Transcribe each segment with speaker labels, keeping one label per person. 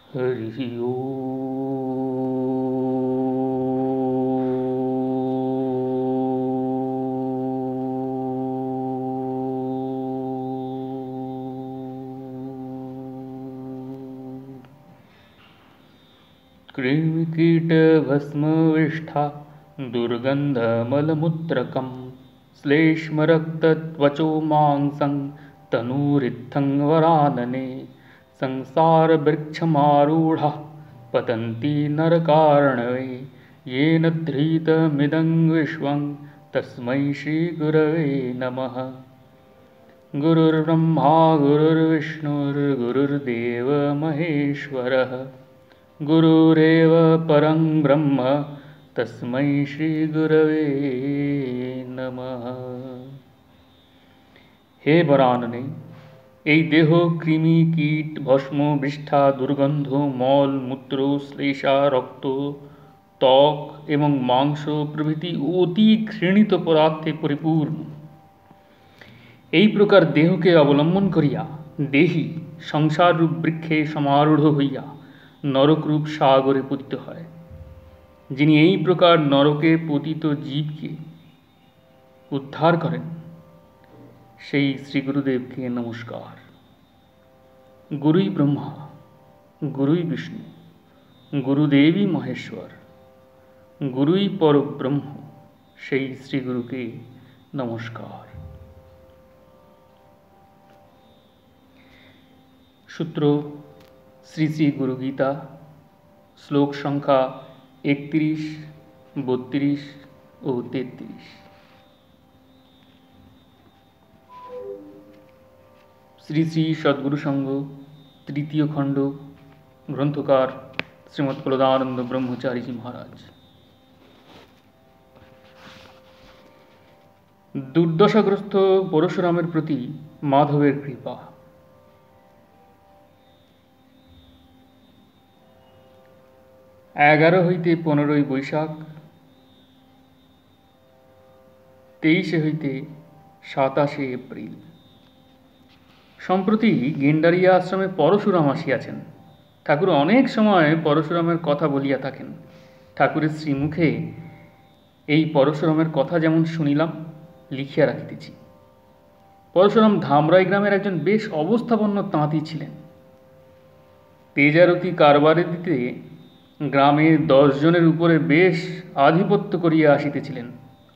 Speaker 1: हरि कृमिकीटभस्मविष्ठा दुर्गन्धमलमुत्रकं श्लेष्मरक्तत्वचो मांसं तनूरित्थं वरानने संसारवृक्षमारूढाः पतन्ति नरकार्णवे येन धृतमिदं विश्वं तस्मै श्रीगुरवे नमः। गुरुर्ब्रह्मा गुरुर्विष्णुर्गुरुर्देव महेश्वरः गुरुरेव परं ब्रह्म तस्मै श्रीगुरवे नमः। हे বরাননে, এই দেহ কৃমি কীট ভস্ম বৃষ্ঠা দুর্গন্ধ মল মূত্র শ্লেষা রক্ত ত্বক এবং মাংস প্রভৃতি অতি ঘৃণিত পদার্থে পরিপূর্ণ। এই প্রকার দেহকে অবলম্বন করিয়া দেহি সংসাররূপ বৃক্ষে সমারূঢ় হইয়া নরকরূপ সাগরে পতিত হয়। যিনি এই প্রকার নরকে পতিত জীবকে উদ্ধার করেন সেই শ্রী গুরুদেবকে নমস্কার। গুরুই ব্রহ্মা, গুরুই বিষ্ণু, গুরুদেবী মহেশ্বর, গুরুই পরব্রহ্ম, সেই শ্রী গুরুকে নমস্কার। সূত্র শ্রী শ্রী গুরু গীতা, শ্লোক সংখ্যা 31, 32 ও 33। শ্রী শ্রী সদ্গুরু সংঘ, তৃতীয় খণ্ড, গ্রন্থকার শ্রীমৎ ফলদানন্দ ব্রহ্মচারীজি মহারাজ। দুর্দশাগ্রস্ত পরশুরামের প্রতি মাধবের কৃপা। 11 হইতে 15 বৈশাখ, 23 হইতে 27 এপ্রিল। সম্প্রতি গেন্ডারিয়া আশ্রমে পরশুরাম আসিয়াছেন। ঠাকুর অনেক সময় পরশুরামের কথা বলিয়া থাকেন। ঠাকুরের শ্রীমুখে এই পরশুরামের কথা যেমন শুনিলাম, লিখিয়া রাখিতেছি। পরশুরাম ধামরাই গ্রামের একজন বেশ অবস্থাপন্ন তাঁতি ছিলেন। তেজারতি কারবারে দিতে গ্রামে 10 জনের উপরে বেশ আধিপত্য করিয়া আসিতেছিলেন।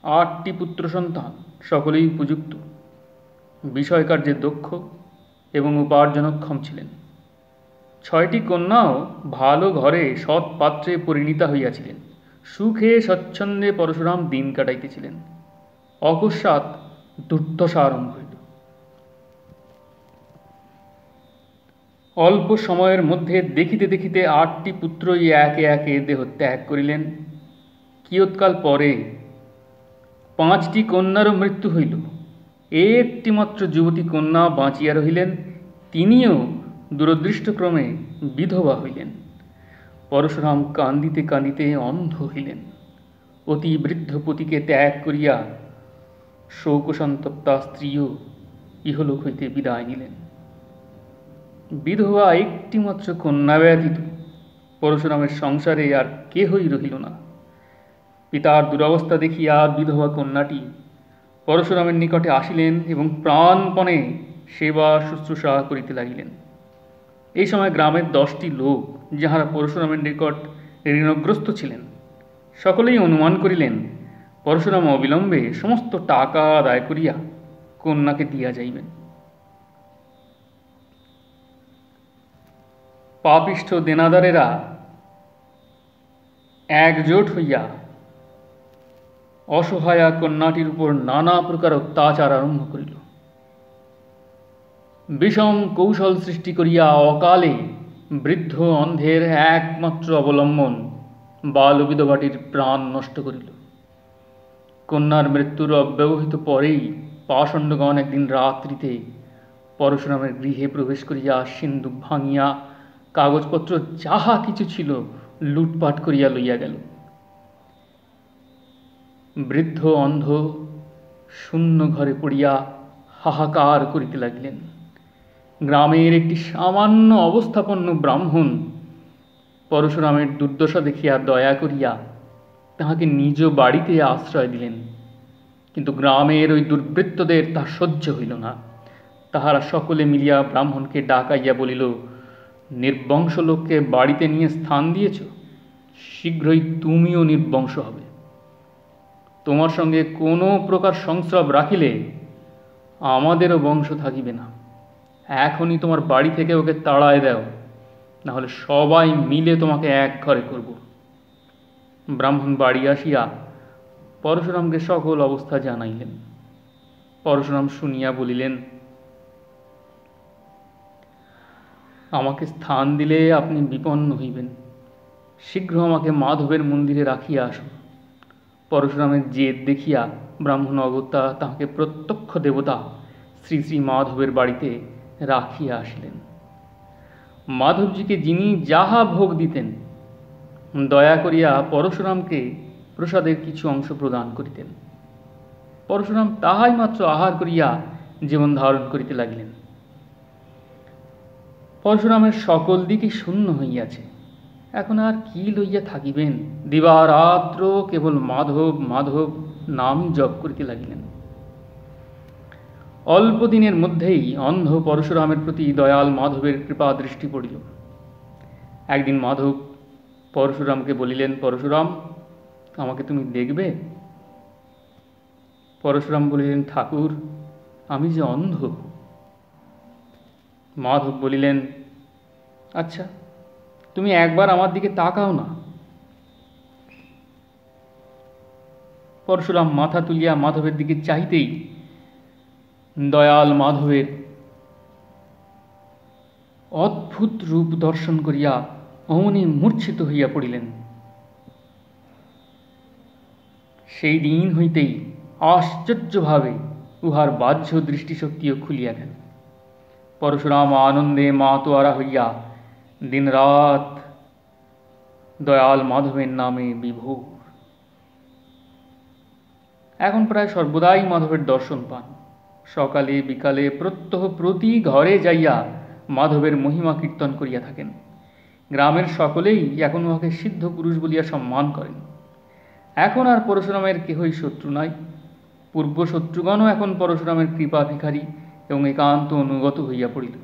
Speaker 1: 8টি পুত্র সন্তান, সকলেই উপযুক্ত, বিষয়কার্যে দক্ষ এবং উপার্জনক্ষম ছিলেন। 6টি কন্যাও ভালো ঘরে সৎ পাত্রে পরিণীতা হইয়াছিলেন। সুখে স্বচ্ছন্দে পরশুরাম দিন কাটাইতেছিলেন। অকস্মাৎ দুর্দশা আরম্ভ হইল। অল্প সময়ের মধ্যে দেখিতে দেখিতে 8টি পুত্রই একে একে দেহ ত্যাগ করিলেন। কিয়ৎকাল পরে 5টি কন্যারও মৃত্যু হইল। একটি মাত্র যুবতী কন্যা বাঁচিয়া রহিলেন। তিনিও দুরদৃষ্টক্রমে বিধবা হইলেন। পরশুরাম কান্দিতে কান্দিতে অন্ধ হইলেন। অতি বৃদ্ধ পতিকে ত্যাগ করিয়া শোকসন্তপ্তা স্ত্রীও ইহলোক হইতে বিদায় নিলেন। বিধবা একটি মাত্র কন্যা ব্যতীত পরশুরামের সংসারে আর কেহই রহিল না। পিতার দুরবস্থা দেখিয়া বিধবা কন্যাটি পরশুরামের নিকটে আসিলেন এবং প্রাণপণে সেবা শুশ্রূষা করিতে লাগিলেন। এই সময় গ্রামের 10টি লোক, যাহারা পরশুরামের নিকট ঋণগ্রস্ত ছিলেন, সকলেই অনুমান করিলেন পরশুরাম অবিলম্বে সমস্ত টাকা আদায় করিয়া কন্যাকে দিয়া যাইবেন। পাপিষ্ঠ দেনাদারেরা একজোট হইয়া অসহায়া কন্যাটির উপর নানা প্রকার অত্যাচার আরম্ভ করিল। বিষম কৌশল সৃষ্টি করিয়া অকালে বৃদ্ধ অন্ধের একমাত্র অবলম্বন বাল বিধবাটির প্রাণ নষ্ট করিল। কন্যার মৃত্যুর অব্যবহিত পরেই পাষণ্ডগণ একদিন রাত্রিতে পরশুরামের গৃহে প্রবেশ করিয়া সিন্দুক ভাঙিয়া কাগজপত্র যাহা কিছু ছিল লুটপাট করিয়া লইয়া গেল। বৃদ্ধ অন্ধ শূন্য ঘরে পড়িয়া হাহাকার করিতে লাগিলেন। গ্রামের একটি সামান্য অবস্থাপন্ন ব্রাহ্মণ পরশুরামের দুর্দশা দেখিয়া দয়া করিয়া তাহাকে নিজ বাড়িতে আশ্রয় দিলেন। কিন্তু গ্রামের ওই দুর্বৃত্তদের তা সহ্য হইল না। তাহারা সকলে মিলিয়া ব্রাহ্মণকে ডাকাইয়া বলিল, নির্বংশ লোককে বাড়িতে নিয়ে স্থান দিয়েছ, শীঘ্রই তুমিও নির্বংশ হবে। তোমার সঙ্গে কোনো প্রকার সংস্রব রাখিলে আমাদেরও বংশ থাকিবে না। এখনই তোমার বাড়ি থেকে ওকে তাড়ায় দাও, নাহলে সবাই মিলে তোমাকে এক ঘরে করব। ব্রাহ্মণ বাড়ি আসিয়া পরশুরামকে সকল অবস্থা জানাইলেন। পরশুরাম শুনিয়া বলিলেন, আমাকে স্থান দিলে আপনি বিপন্ন হইবেন। শীঘ্র আমাকে মাধবের মন্দিরে রাখিয়া আসুন। পরশুরামের জেদ দেখিয়া ব্রাহ্মণ অগত্যা তাহাকে প্রত্যক্ষ দেবতা শ্রী শ্রী মাধবের বাড়িতে রাখিয়া আসিলেন। মাধবজিকে যিনি যাহা ভোগ দিতেন, দয়া করিয়া পরশুরামকে প্রসাদের কিছু অংশ প্রদান করিতেন। পরশুরাম তাহাই মাত্র আহার করিয়া জীবন ধারণ করিতে লাগিলেন। পরশুরামের সকল দিকই শূন্য হইয়াছে। এখন আর কি লইয়া থাকিবেন? দিবারাত্র কেবল মাধব মাধব নামই জপ করিতে লাগিলেন। অল্প দিনের মধ্যেই অন্ধ পরশুরামের প্রতি দয়াল মাধবের কৃপা দৃষ্টি পড়িল। একদিন মাধব পরশুরামকে বলিলেন, পরশুরাম, আমাকে তুমি দেখবে? পরশুরাম বলিলেন, ঠাকুর, আমি যে অন্ধ। মাধব বলিলেন, আচ্ছা, তুমি একবার আমার দিকে তাকাও না। পরশুরাম মাথা তুলিয়া মাধবের দিকে চাইতেই দয়াল মাধবের অদ্ভুত রূপ দর্শন করিয়া অমনি মূর্ছিত হইয়া পড়িলেন। সেই দিন হইতেই আশ্চর্যভাবে উহার বাহ্য দৃষ্টিশক্তিও খুলিয়া গেল। পরশুরাম আনন্দে মাতোয়ারা হইয়া দিনরাত দয়াল মাধবের নামে বিভোর। এখন প্রায় সর্বদাই মাধবের দর্শন পান। সকালে বিকালে প্রত্যহ প্রতি ঘরে যাইয়া মাধবের মহিমা কীর্তন করিয়া থাকেন। গ্রামের সকলেই এখন উহাকে সিদ্ধ পুরুষ বলিয়া সম্মান করেন। এখন আর পরশুরামের কেহই শত্রু নাই। পূর্ব শত্রুগণও এখন পরশুরামের কৃপা ভিখারী এবং একান্ত অনুগত হইয়া পড়িল।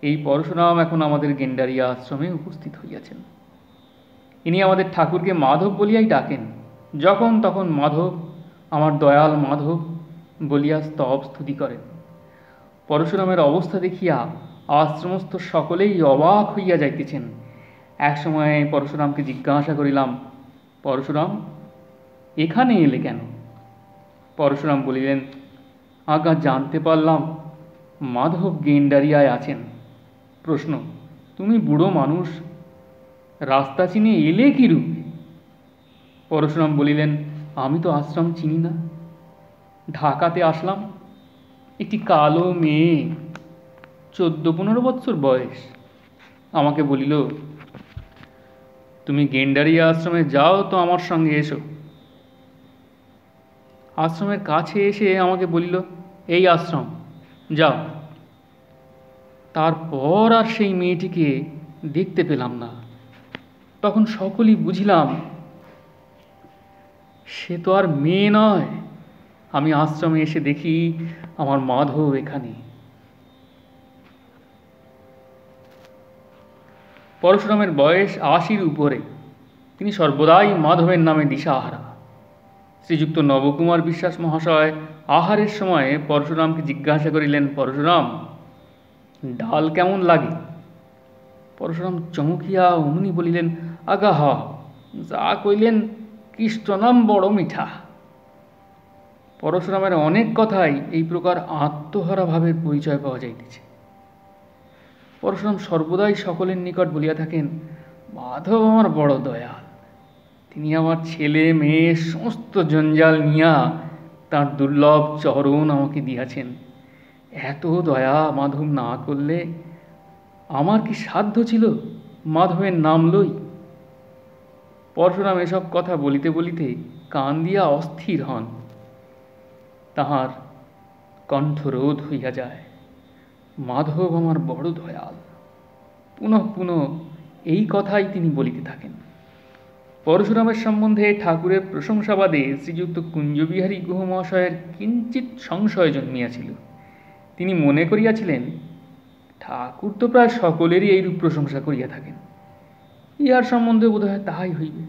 Speaker 1: এই পরশুরাম এখন আমাদের গেন্ডারিয়া আশ্রমে উপস্থিত হইয়াছেন। ইনি আমাদের ঠাকুরকে মাধব বলিয়াই ডাকেন। যখন তখন মাধব, আমার দয়াল মাধব বলিয়া স্তব স্তুতি করেন। পরশুরামের অবস্থা দেখিয়া আশ্রমস্থ সকলেই অবাক হইয়া যাইতেছেন। এক সময় পরশুরামকে জিজ্ঞাসা করিলাম, পরশুরাম, এখানে এলে কেন? পরশুরাম বলিলেন, আজ্ঞা, জানতে পারলাম মাধব গেন্ডারিয়ায় আছেন। প্রশ্ন, তুমি বুড়ো মানুষ, রাস্তা চিনে এলে কি রূপে? পরশুরাম বলিলেন, আমি তো আশ্রম চিনি না। ঢাকাতে আসলাম, একটি কালো মেয়ে, 14-15 বৎসর বয়স, আমাকে বলিল, তুমি গেন্ডারিয়া আশ্রমে যাও তো আমার সঙ্গে এসো। আশ্রমের কাছে এসে আমাকে বলিল, এই আশ্রম, যাও। তারপর আর সেই মেয়েটিকে দেখতে পেলাম না। তখন সকলেই বুঝিলাম সে তো আর মেয়ে নয়। আমি আশ্রমে এসে দেখি আমার মাধব এখানে। পরশুরামের বয়স 80-র উপরে। তিনি সর্বদাই মাধবের নামে দিশাহারা। শ্রীযুক্ত নবকুমার বিশ্বাস মহাশয় আহারের সময় পরশুরামকে জিজ্ঞাসা করিলেন, পরশুরাম, ডাল কেমন লাগে? পরশুরাম চমকিয়া অমনি বলিলেন, আজ্ঞা হ, যা কইলেন কৃষ্ণনাম বড় মিঠা। পরশুরামের অনেক কথাই এই প্রকার আত্মহারা ভাবের পরিচয় পাওয়া যাইতেছে। পরশুরাম সর্বদাই সকলের নিকট বলিয়া থাকেন, মাধব আমার বড় দয়াল। তিনি আমার ছেলে মেয়ে সমস্ত জঞ্জাল নিয়া তার দুর্লভ চরণ আমাকে দিয়াছেন। এত দয়া মাধব না করলে আমার কি সাধ্য ছিল মাধবের নাম লই? পরশুরাম এসব কথা বলিতে বলিতে কান দিয়া অস্থির হন। তাহার কণ্ঠরোধ হইয়া যায়। মাধব আমার বড় দয়াল। পুনঃ পুনঃ এই কথাই তিনি বলিতে থাকেন। পরশুরামের সম্বন্ধে ঠাকুরের প্রশংসাবাদে শ্রীযুক্ত কুঞ্জবিহারী গুহ মহাশয়ের কিঞ্চিৎ সংশয় জন্মিয়াছিল। তিনি মনে করিয়াছিলেন, ঠাকুর তো প্রায় সকলেরই এইরূপ প্রশংসা করিয়া থাকেন, ইহার সম্বন্ধে বোধহয় তাহাই হইবে।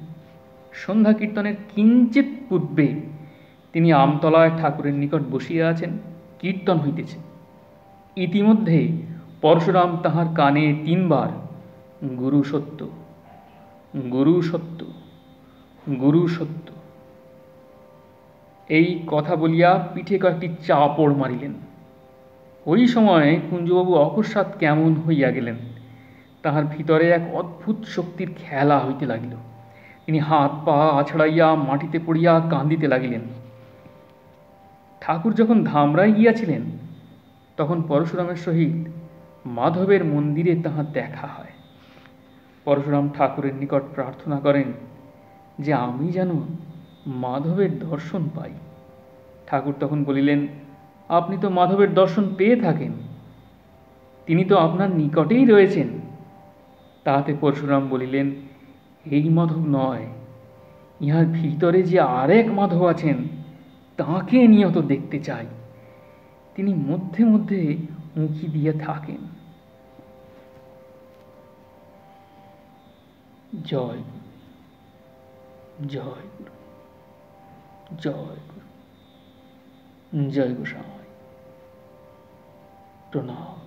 Speaker 1: সন্ধ্যা কীর্তনের কিঞ্চিৎ পূর্বে তিনি আমতলায় ঠাকুরের নিকট বসিয়া আছেন, কীর্তন হইতেছে। ইতিমধ্যে পরশুরাম তাহার কানে 3 বার গুরু সত্য, গুরু সত্য, গুরু সত্য এই কথা বলিয়া পিঠে কয়েকটি চাপড় মারিলেন। ওই সময় কুঞ্জবাবু অকস্মাৎ কেমন হইয়া গেলেন। তাহার ভিতরে এক অদ্ভুত শক্তির খেলা হইতে লাগিল। তিনি হাত পা আছড়াইয়া মাটিতে পড়িয়া কাঁদিতে লাগিলেন। ঠাকুর যখন ধামরায় গিয়াছিলেন, তখন পরশুরামের সহিত মাধবের মন্দিরে তাহার দেখা হয়। পরশুরাম ঠাকুরের নিকট প্রার্থনা করেন যে আমি যেন মাধবের দর্শন পাই। ঠাকুর তখন বলিলেন, আপনি তো মাধবের দর্শন পেয়ে থাকেন, তিনি তো আপনার নিকটেই রয়েছেন। তাহাতে পরশুরাম বলিলেন, এই মাধব নয়, ইহার ভিতরে যে আরেক মাধব আছেন, তাঁকে নিয়ত দেখতে চাই। তিনি মধ্যে মধ্যে উঁকি দিয়ে থাকেন। জয় গুরু, জয় গুরু, জয় গুরু, জয় গোসাই, প্রণাম।